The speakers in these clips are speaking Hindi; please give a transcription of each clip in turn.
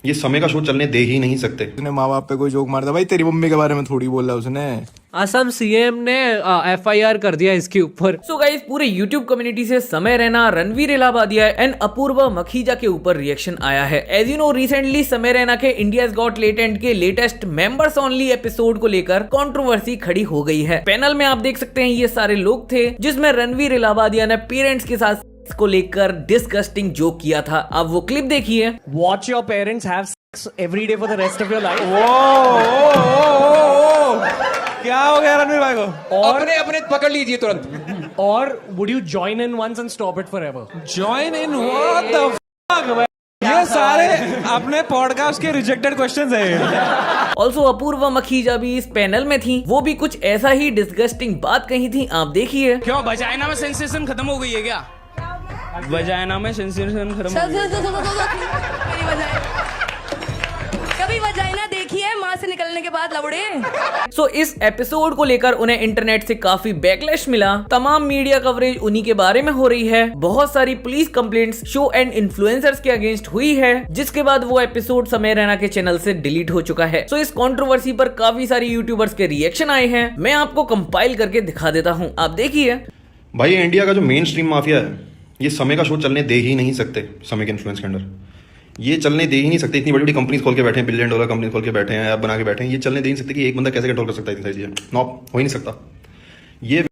ये समय का शो चलने दे ही नहीं सकते। उसने माँ बाप पे कोई जोक मार दिया, भाई तेरी मम्मी के बारे में थोड़ी बोल रहा है उसने। असम सीएम ने एफआईआर कर दिया इसके ऊपर। सो गाइस, पूरे यूट्यूब कम्युनिटी से समय रैना, रणवीर इलाहाबादिया एंड अपूर्वा मखीजा के ऊपर रिएक्शन आया है। एज यू नो, रिसेंटली समय रैना के इंडियाज गॉट टैलेंट के लेटेस्ट मेंबर्स ओनली एपिसोड को लेकर कंट्रोवर्सी खड़ी हो गई है। पैनल में आप देख सकते हैं ये सारे लोग थे, जिसमें रणवीर इलाहाबादिया ने पेरेंट्स के साथ को लेकर डिस्गस्टिंग जोक किया था। अब वो क्लिप देखिए। Watch your parents have sex every day for the rest of your life. क्या हो गया रणवीर भाई को? और अपने पकड़ लीजिए तुरंत। और would you join in once and stop it forever? Join in what the fuck भाई? ये सारे अपने पॉडकास्ट के रिजेक्टेड क्वेश्चंस है। ऑल्सो अपूर्वा मखीजा भी इस पैनल में थी। वो भी कुछ ऐसा ही डिस्गस्टिंग बात कही थी, आप देखिए। क्यों वजाइना में सेंसेशन खत्म हो गई है क्या? वजाइना में सेंसेशन खत्म हो गई है। कभी वजाइना देखी है माँ से निकलने के बाद लवड़े? सो इस एपिसोड को लेकर उन्हें इंटरनेट से काफी बैकलैश मिला। तमाम मीडिया कवरेज उन्हीं के बारे में हो रही है। बहुत सारी police complaints show and influencers के अगेंस्ट हुई है, जिसके बाद वो एपिसोड समय रैना के चैनल से डिलीट हो चुका है। सो इस कंट्रोवर्सी पर काफी सारी यूट्यूबर्स के रिएक्शन आए हैं। मैं आपको कंपाइल करके दिखा देता हूँ, आप देखिए। भाई ये इंडिया का जो मेन स्ट्रीम माफिया है, ये समय का शो चलने दे ही नहीं सकते। समय के इन्फ्लुएंस के अंडर ये चलने दे ही नहीं सकते। इतनी बड़ी बड़ी कंपनीज खोल के बैठे हैं, $1 बिलियन कंपनी खोल के बैठे हैं, ऐप बना के बैठे हैं। ये चलने दे नहीं सकते कि एक बंदा कैसे कंट्रोल कर सकता है इतनी सारी चीजें। नॉप हो ही नहीं सकता। ये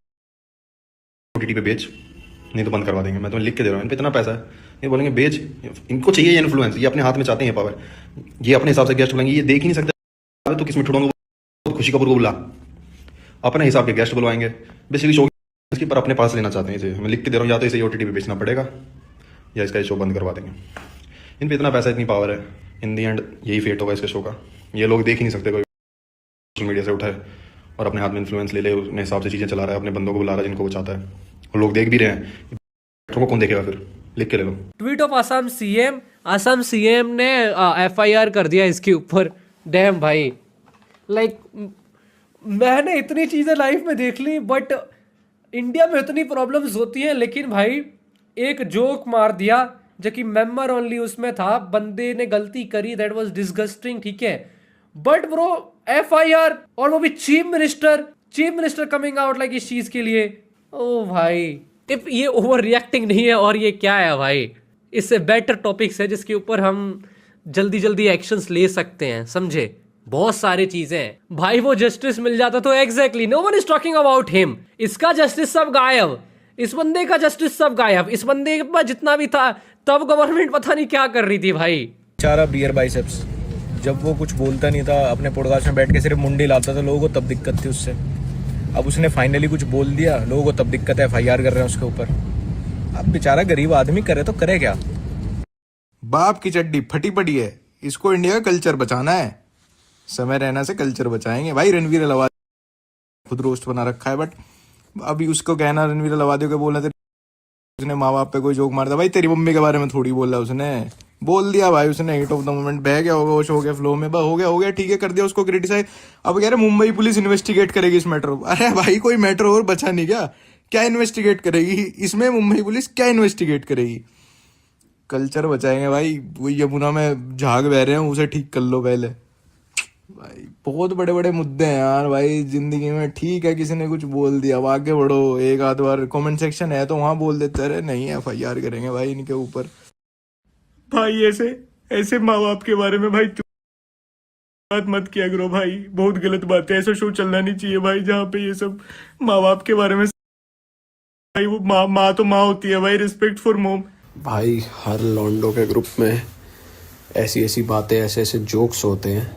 ओटीटी पे बेच, नहीं तो बंद करवा देंगे। मैं तो लिख के दे रहा हूँ, इन पे इतना पैसा है, ये बोलेंगे बेच। इनको चाहिए ये इन्फ्लुएंस, ये अपने हाथ में चाहते हैं ये पावर। ये अपने हिसाब से गेस्ट बुलाएंगे, ये देख ही नहीं सकते। तो किस में ठुड़ोंगे? खुशी कपूर को बुला, अपने हिसाब के गेस्ट बुलवाएंगे। बेसिकली शो इसके पर अपने पास लेना चाहते हैं इसे। मैं लिख के दे रहा हूँ, या तो इसे ओटीटी पे बेचना पड़ेगा या इसका शो बंद करवा देंगे। इन पे इतना पैसा, इतनी पावर है, इन दी एंड यही फेट होगा इसके शो का। ये लोग देख ही नहीं सकते। कोई सोशल मीडिया से उठाए और अपने हाथ में इन्फ्लुएंस ले ले, अपने हिसाब से चीज़ें चला रहा है, अपने बंदों को बुला रहा है जिनको वो चाहता है, और लोग देख भी रहे हैं। को कौन देखेगा फिर? लिख के ले लो। Tweet of Assam CM. Assam CM ने एफआईआर कर दिया इसके ऊपर। डैम भाई, लाइक मैंने इतनी चीज़ें लाइफ में देख ली, बट इंडिया में इतनी प्रॉब्लम्स होती हैं। लेकिन भाई एक जोक मार दिया जो कि मेंबर ओनली उसमें था, बंदे ने गलती करी, दैट वाज डिस्गस्टिंग, ठीक है। बट ब्रो एफआईआर, और वो भी chief minister coming out like इस चीज के लिए। ओ भाई, इफ ये ओवर रिएक्टिंग नहीं है और ये क्या है भाई, इससे बेटर टॉपिक्स है जिसके ऊपर हम जल्दी जल्दी एक्शंस ले सकते हैं, समझे। बहुत सारी चीजें हैं भाई। वो जस्टिस मिल जाता तो exactly no one is talking about him. इसका जस्टिस सब गायब, इस बंदे का जस्टिस सब गायब। इस बंदे के पास जितना भी था, तब गवर्नमेंट पता नहीं क्या कर रही थी भाई। बेचारा बियर बाइसेप्स, जब वो कुछ बोलता नहीं था, अपने पॉडकास्ट में बैठ के सिर्फ मुंडी लाता था, लोगों को तब दिक्कत थी उससे। अब उसने फाइनली कुछ बोल दिया, लोगों को तब दिक्कत है, एफआईआर कर रहे हैं उसके ऊपर। अब बेचारा गरीब आदमी करे तो करे क्या? बाप की चड्डी फटी पड़ी है, इसको इंडिया का कल्चर बचाना है। समय रहना से कल्चर बचाएंगे भाई। रणवीर इलाहाबादी खुद रोस्ट बना रखा है, बट अभी उसको कहना रणवीर इलाहाबादी को बोलना, उसने माँ बाप पे कोई जोक मार दिया, भाई तेरी मम्मी के बारे में थोड़ी बोल रहा है उसने। बोल दिया भाई उसने, हिट ऑफ द मोमेंट, बह गया होगा, वो गया फ्लो में, हो गया ठीक है, कर दिया उसको क्रिटिसाइज। अब कह रहे मुंबई पुलिस इन्वेस्टिगेट करेगी इस मैटर। अरे भाई कोई मैटर और बचा नहीं क्या इन्वेस्टिगेट करेगी इसमें? मुंबई पुलिस क्या इन्वेस्टिगेट करेगी? कल्चर बचाएंगे भाई। वो यमुना में झाग बह रहे हैं, उसे ठीक कर लो पहले भाई। बहुत बड़े बड़े मुद्दे हैं यार भाई जिंदगी में। ठीक है किसी ने कुछ बोल दिया, अब आगे बढ़ो, एक आध बार कमेंट सेक्शन है तो वहां बोल देते, अरे नहीं एफआईआर करेंगे भाई इनके ऊपर। भाई ऐसे माँ बाप के बारे में भाई बात मत किया करो भाई, बहुत गलत बात है। ऐसा शो चलना नहीं चाहिए भाई जहाँ पे ये सब माँ बाप के बारे में। भाई वो माँ तो माँ होती है भाई, रिस्पेक्ट फॉर मॉम। भाई हर लॉन्डो के ग्रुप में ऐसी बातें, ऐसे जोक्स होते हैं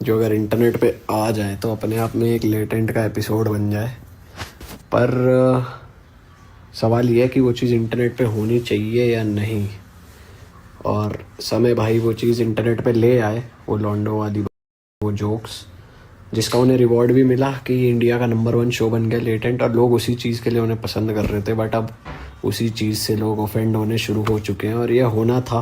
जो अगर इंटरनेट पे आ जाए तो अपने आप में एक लेटेंट का एपिसोड बन जाए। पर सवाल ये है कि वो चीज़ इंटरनेट पे होनी चाहिए या नहीं। और समय भाई वो चीज़ इंटरनेट पे ले आए, वो लॉन्डो वाली वो जोक्स, जिसका उन्हें रिवॉर्ड भी मिला कि इंडिया का नंबर 1 शो बन गया लेटेंट, और लोग उसी चीज़ के लिए उन्हें पसंद कर रहे थे। बट अब उसी चीज़ से लोग ऑफेंड होने शुरू हो चुके हैं, और यह होना था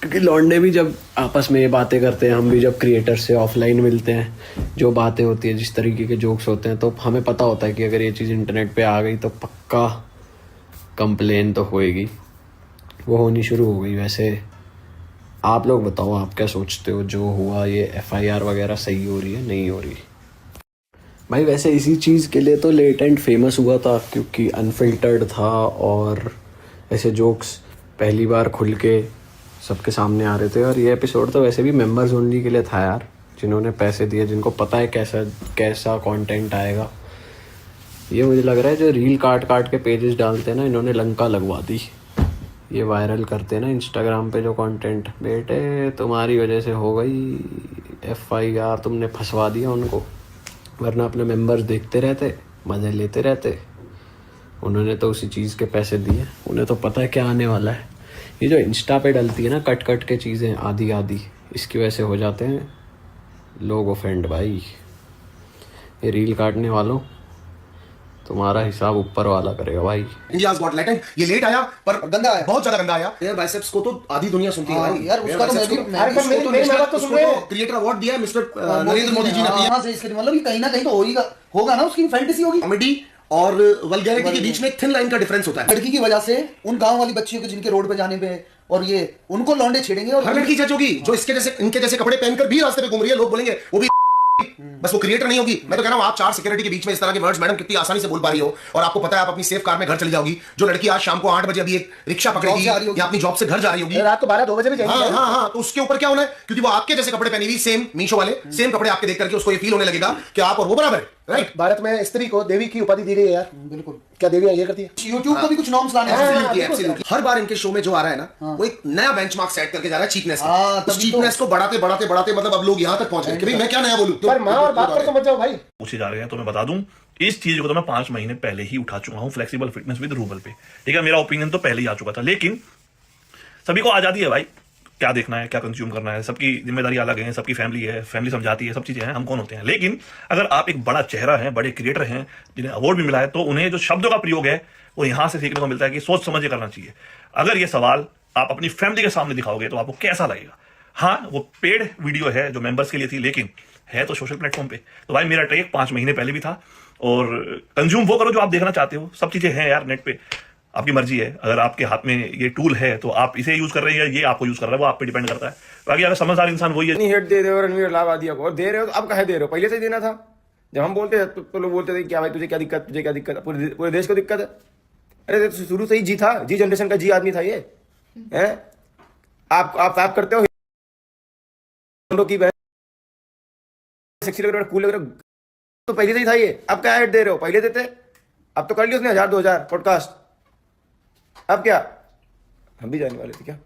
क्योंकि लॉन्डे भी जब आपस में ये बातें करते हैं, हम भी जब क्रिएटर से ऑफलाइन मिलते हैं, जो बातें होती है, जिस तरीके के जोक्स होते हैं, तो हमें पता होता है कि अगर ये चीज़ इंटरनेट पे आ गई तो पक्का कंप्लेन तो होएगी। वो होनी शुरू हो गई। वैसे आप लोग बताओ, आप क्या सोचते हो जो हुआ ये FIR वगैरह सही हो रही है नहीं हो रही? भाई वैसे इसी चीज़ के लिए तो लेटेंट फेमस हुआ था, क्योंकि अनफिल्टर्ड था और ऐसे जोक्स पहली बार खुल के सबके सामने आ रहे थे। और ये एपिसोड तो वैसे भी मेंबर्स ओनली के लिए था यार, जिन्होंने पैसे दिए, जिनको पता है कैसा कंटेंट आएगा। ये मुझे लग रहा है जो रील काट के पेजेस डालते हैं ना, इन्होंने लंका लगवा दी। ये वायरल करते हैं ना इंस्टाग्राम पे जो कंटेंट, बेटे तुम्हारी वजह से हो गई FIR, तुमने फंसवा दिया उनको, वरना अपने मेंबर्स देखते रहते, मज़े लेते रहते। उन्होंने तो उसी चीज़ के पैसे दिए, उन्हें तो पता है क्या आने वाला है। ये जो इंस्टा पे डलती है ना कट के चीज़ें आधी इसकी वजह से हो जाते हैं लोग ऑफेंड। भाई ये रील काटने वालों, तुम्हारा हिसाब ऊपर वाला करेगा भाई। इंडियाज गॉट लेटेंट ये लेट आया पर गंदा आया, बहुत ज्यादा गंदा आया। एयर बाइसेप्स को तो आधी दुनिया सुनती है भाई यार, उसका तो मेरी बात तो सुन रहे हो। क्रिएटर अवार्ड दिया है मिस्टर नरेंद्र मोदी जी ने दिया। मतलब कहीं ना कहीं तो होगा ना, उसकी फैंटेसी होगी। कॉमेडी और वल्गैरिटी के बीच में एक थिन लाइन का डिफरेंस होता है। लड़की की वजह से उन गांव वाली बच्चियों के जिनके रोड पे जाने पे और ये उनको लौंडे छेड़ेंगे, और हर लड़की जज होगी जो इनके जैसे कपड़े पहनकर भी रास्ते पे घूम रही है। लोग बोलेंगे वो भी बस वो क्रिएटर नहीं होगी। मैं तो कह रहा हूं आप 4 सिक्योरिटी के बीच में इस तरह के वर्ड्स मैडम कितनी आसानी से बोल पा रही हो, और आपको पता है आप अपनी सेफ कार में घर चली जाओगी। जो लड़की आज शाम को 8 बजे अभी एक रिक्शा पकड़ेगी या अपनी जॉब से घर जा रही होगी, रात को 12-2 बजे भी जाएगी। हाँ, तो उसके ऊपर क्या होना है, क्योंकि वो आपके जैसे कपड़े पहनी हुई, सेम मीशो वाले सेम कपड़े आपके देख करके उसको ये फील होने लगेगा कि आप और वो बराबर है। राइट, भारत में स्त्री को देवी की उपाधि दी गई है यार। बिल्कुल, क्या देवी ये करती है? YouTube को भी कुछ नॉर्म्स लाने हैं। हर बार इनके शो में जो आ रहा है ना, वो एक नया बेंचमार्क सेट करके जा रहा है चीपनेस का। उस चीपनेस को बढ़ाते मतलब अब लोग यहाँ तक पहुंच गए कि भाई मैं क्या नया बोलूं। पर मां और बाप पर तो मत जाओ भाई। पूछे जा रहे हैं तो मैं बता दूं, इस चीज को तो मैं 5 महीने पहले ही उठा चुका हूं, फ्लेक्सिबल फिटनेस विद रूबल पे। ठीक है, मेरा ओपिनियन तो पहले ही आ चुका था, लेकिन सभी को आजादी है भाई, क्या देखना है, क्या कंज्यूम करना है, सबकी जिम्मेदारी अलग है, सबकी फैमिली है, फैमिली समझाती है, सब चीजें हैं, हम कौन होते हैं। लेकिन अगर आप एक बड़ा चेहरा है, बड़े क्रिएटर हैं जिन्हें अवार्ड भी मिला है, तो उन्हें जो शब्दों का प्रयोग है वो यहां से सीखने को मिलता है कि सोच समझ के करना चाहिए। अगर ये सवाल आप अपनी फैमिली के सामने दिखाओगे तो आपको कैसा लगेगा? हाँ, वो पेड वीडियो है जो मेंबर्स के लिए थी, लेकिन है तो सोशल प्लेटफॉर्म पे। तो भाई मेरा टेक 5 महीने पहले भी था, और कंज्यूम वो करो जो आप देखना चाहते हो। सब चीजें हैं यार नेट पे, आपकी मर्जी है। अगर आपके हाथ में ये टूल है तो आप इसे यूज कर रहे हैं या ये आपको यूज कर रहा है, वो आप पे डिपेंड करता है। बाकी अगर समझदार इंसान वही है। नहीं हेट दे रहे हो रणवीर इलाहाबादिया को, और दे रहे हो तो अब कहे दे रहे हो, पहले से ही देना था। जब हम बोलते तो लोग बोलते थे क्या भाई तुझे क्या दिक्कत, तुझे क्या दिक्कत, पूरे देश को दिक्कत है। अरे शुरू से ही जी था, जी जनरेशन का जी आदमी था ये है। आप करते हो की बहन सेक्सी लग रहा है, कूल लग रहा है, तो पहले से ही था ये। अब क्या हेट दे रहे हो, पहले देते, अब तो कर लिया उसने 1000-2000 पॉडकास्ट। अब क्या हम भी जाने वाले थे क्या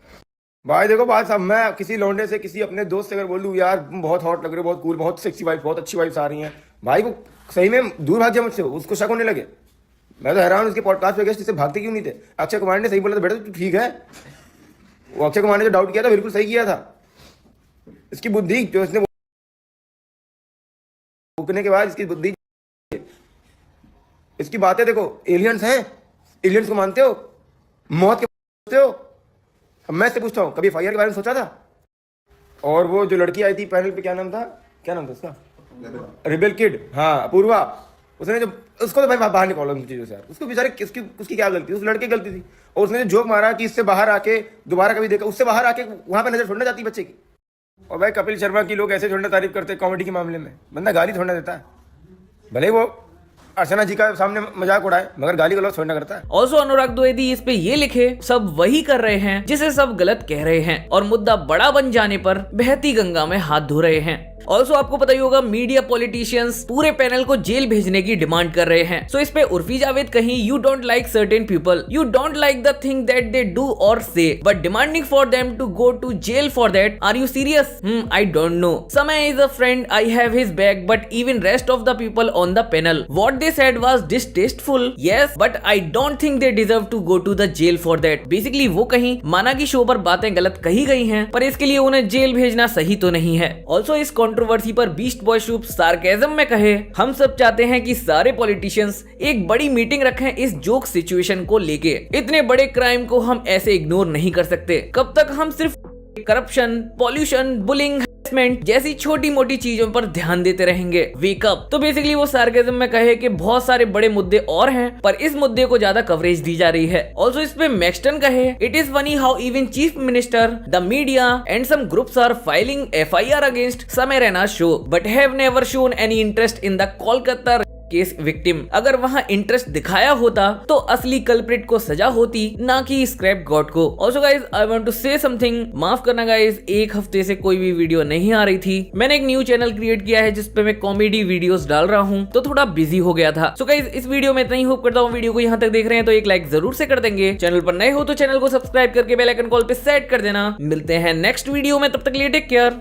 भाई? देखो बात साहब, मैं किसी लौंडे से, किसी अपने दोस्त से अगर बोल दूं यार बहुत हॉट लग रहे हो, बहुत कूल, बहुत सेक्सी वाइफ, बहुत अच्छी वाइफ्स आ रही हैं, भाई वो सही में दूर भाग जाए मुझसे, उसको शक होने लगे। मैं तो हैरान उसके पॉडकास्ट पे गया, जिससे भागते क्यों नहीं थे। अक्षय कुमार ने सही बोला था, बेटा तू ठीक है। वो अक्षय कुमार ने जो डाउट किया था बिल्कुल सही किया था। इसकी बुद्धि जो इसने भूखने के बाद इसकी बुद्धि, इसकी बातें देखो। एलियंस हैं, एलियंस को मानते हो, मौत के पूछते हो। अब मैं से पूछता हूँ, कभी FIR के बारे में सोचा था? और वो जो लड़की आई थी पैनल पे, क्या नाम था उसका? रिबेल किड, हाँ अपूर्वा। उसने जो उसको तो भाई बाहर निकालो उन चीजों से यार। उसको बेचारे उसकी क्या गलती, उस लड़के की गलती थी। और उसने जो जोक मारा कि इससे बाहर आके दोबारा कभी देखा, उससे बाहर आके वहां पे नजर छोड़ना जाती बच्चे की। और भाई कपिल शर्मा की लोग ऐसे छोड़ना तारीफ करते कॉमेडी के मामले में, बंदा गाली छोड़ना देता है, भले वो अर्चना जी का सामने मजाक उड़ाए, मगर गाली गलौज छोड़ना करता है। ऑल्सो अनुराग द्विवेदी इस पे ये लिखे, सब वही कर रहे हैं जिसे सब गलत कह रहे हैं, और मुद्दा बड़ा बन जाने पर बहती गंगा में हाथ धो रहे हैं। ऑल्सो आपको पता ही होगा, मीडिया पॉलिटिशियंस पूरे पैनल को जेल भेजने की डिमांड कर रहे हैं। सो इस पे उर्फी जावेद कहीं, you don't like certain people, you don't like the thing that they do और say, but demanding for them to go to jail for that, are you serious? I don't know. Samay is a friend, I have his back, but even rest of the people on the panel, what they said was distasteful, yes, but I don't think they deserve to go to the jail for that. Basically वो कहीं माना की शो पर बातें गलत कही गई हैं, पर इसके लिए उन्हें जेल भेजना सही तो नहीं है। ऑल्सो इस कंट्रोवर्सी पर बीस्ट बॉय शुभ सार्केज्म में कहे, हम सब चाहते हैं कि सारे पॉलिटिशियंस एक बड़ी मीटिंग रखें इस जोक सिचुएशन को लेके। इतने बड़े क्राइम को हम ऐसे इग्नोर नहीं कर सकते। कब तक हम सिर्फ करप्शन, पॉल्यूशन, बुलिंग, जैसी छोटी मोटी चीजों पर ध्यान देते रहेंगे। वेकअप। तो बेसिकली वो सार्केज्म में कहे कि बहुत सारे बड़े मुद्दे और हैं, पर इस मुद्दे को ज्यादा कवरेज दी जा रही है। ऑल्सो इस पे मैक्सटन कहे, it is funny how even chief minister, the media and some groups are filing FIR against Samay Raina show but have never shown any interest in the Kolkata case victim. अगर वहां इंटरेस्ट दिखाया होता तो असली कल्प्रिट को सजा होती, ना कि स्क्रैप गॉड को। Also guys I want to say something, माफ करना गाइज, एक हफ्ते से कोई भी वीडियो नहीं आ रही थी। मैंने एक न्यू चैनल क्रिएट किया है जिसपे मैं कॉमेडी वीडियोस डाल रहा हूं, तो थोड़ा बिजी हो गया था। सो गाइज इस वीडियो में इतना ही। होप करता हूं वीडियो को यहां तक देख रहे हैं तो एक लाइक जरूर से कर देंगे। चैनल पर नए हो तो चैनल को सब्सक्राइब करके बेल आइकन कॉल पे सेट कर देना। मिलते हैं नेक्स्ट वीडियो में, तब तक के लिए टेक केयर।